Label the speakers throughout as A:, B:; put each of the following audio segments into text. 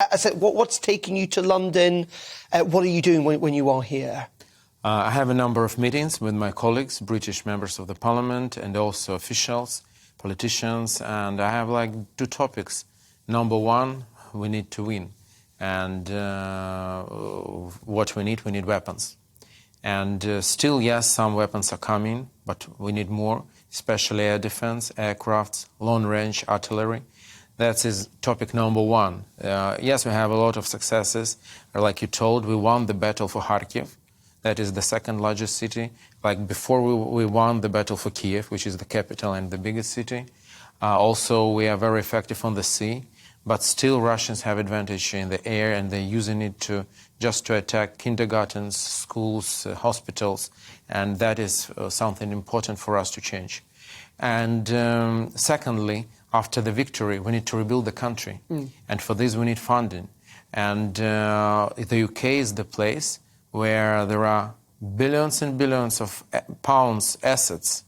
A: I said, what's taking you to London? What are you doing when you are here?
B: I have a number of meetings with my colleagues, British members of the Parliament, and also officials, politicians, and I have like two topics. Number one, we need to win, and what we need weapons. And still, yes, some weapons are coming, but we need more, especially air defense, aircrafts, long-range artillery. That is topic number one. Yes, we have a lot of successes. Like you told, we won the battle for Kharkiv. That is the second largest city. Like before, we won the battle for Kiev, which is the capital and the biggest city. Also, we are very effective on the sea. But still, Russians have advantage in the air, and they're using it just to attack kindergartens, schools, hospitals. And that is something important for us to change. And secondly, after the victory, we need to rebuild the country. And for this, we need funding. And the UK is the place where there are billions and billions of pounds assets.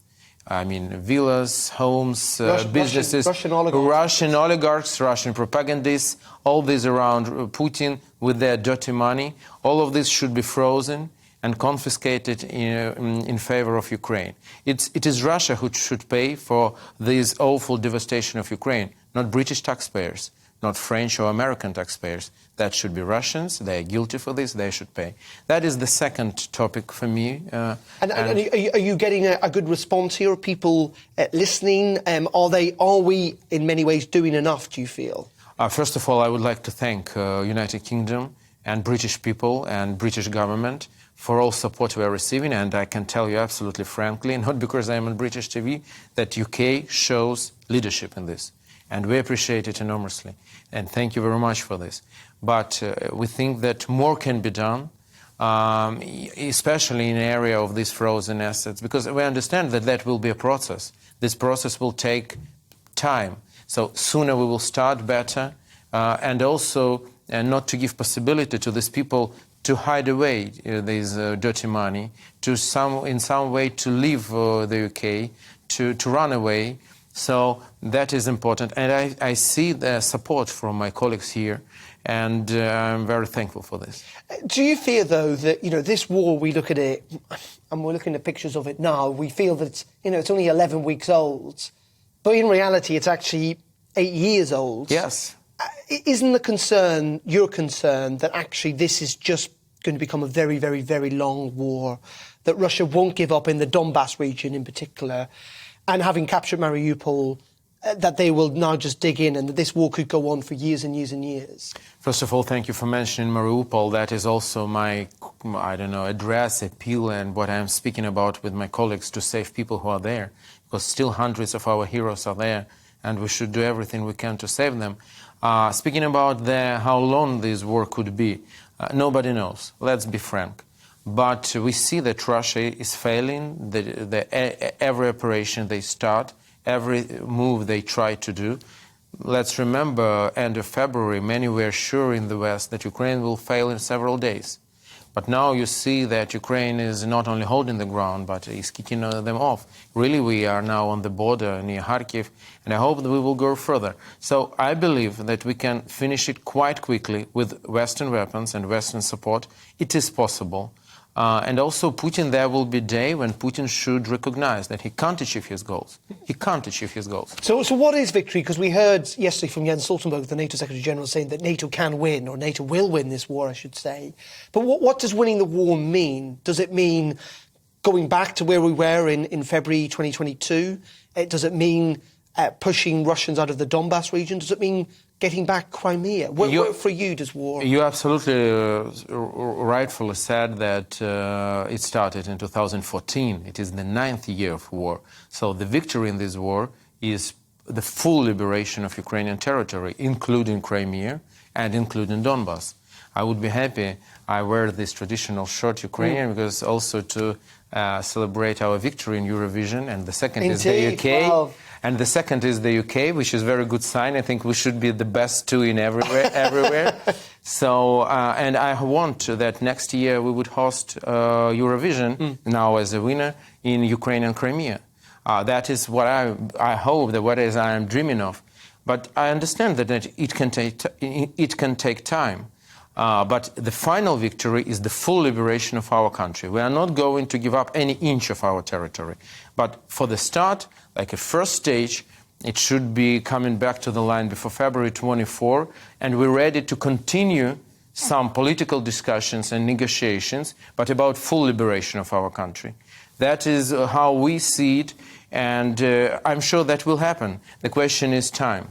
B: I mean, villas, homes, businesses, Russian oligarchs, Russian propagandists, all these around Putin with their dirty money. All of this should be frozen and confiscated in favor of Ukraine. It is Russia who should pay for this awful devastation of Ukraine, not British taxpayers, not French or American taxpayers. That should be Russians. They are guilty for this. They should pay. That is the second topic for me.
A: And are you getting a good response here? Are people listening? Are we, in many ways, doing enough, do you feel?
B: First of all, I would like to thank United Kingdom and British people and British government for all support we are receiving, and I can tell you absolutely frankly, not because I am on British TV, that UK shows leadership in this. And we appreciate it enormously. And thank you very much for this. But we think that more can be done, especially in the area of these frozen assets, because we understand that that will be a process. This process will take time. So sooner we will start better, and also not to give possibility to these people to hide away this dirty money, in some way to leave the UK, to run away. So that is important. And I see the support from my colleagues here, and I'm very thankful for this.
A: Do you fear, though, that, this war, we look at it, and we're looking at pictures of it now, we feel that, it's only 11 weeks old, but in reality, it's actually 8 years old.
B: Yes.
A: Isn't the concern, your concern, that actually this is just going to become a very, very, very long war, that Russia won't give up in the Donbass region in particular, and having captured Mariupol, that they will now just dig in and that this war could go on for years and years and years?
B: First of all, thank you for mentioning Mariupol. That is also my, address, appeal, and what I'm speaking about with my colleagues to save people who are there, because still hundreds of our heroes are there, and we should do everything we can to save them. Speaking about how long this war could be, nobody knows. Let's be frank. But we see that Russia is failing. Every operation they start, every move they try to do. Let's remember, end of February, many were sure in the West that Ukraine will fail in several days. But now you see that Ukraine is not only holding the ground, but is kicking them off. Really, we are now on the border near Kharkiv, and I hope that we will go further. So I believe that we can finish it quite quickly with Western weapons and Western support. It is possible. And also Putin, there will be a day when Putin should recognize that he can't achieve his goals. He can't achieve his goals.
A: So what is victory? Because we heard yesterday from Jens Stoltenberg, the NATO Secretary General, saying that NATO can win, or NATO will win this war, I should say. But what does winning the war mean? Does it mean going back to where we were in February 2022? Does it mean pushing Russians out of the Donbass region? Does it mean getting back Crimea? Where for you does war?
B: You absolutely rightfully said that it started in 2014. It is the 9th year of war. So the victory in this war is the full liberation of Ukrainian territory, including Crimea and including Donbass. I would be happy I wear this traditional shirt Ukrainian because also to celebrate our victory in Eurovision, and the second is the UK.
A: Wow.
B: And the second is the UK, which is a very good sign. I think we should be the best two in everywhere. So, and I want that next year we would host Eurovision, now as a winner, in Ukraine and Crimea. That is what I hope, that what is I am dreaming of. But I understand that it can take time. But the final victory is the full liberation of our country. We are not going to give up any inch of our territory. But for the start, like a first stage, it should be coming back to the line before February 24, and we're ready to continue some political discussions and negotiations, but about full liberation of our country. That is how we see it, and I'm sure that will happen. The question is time.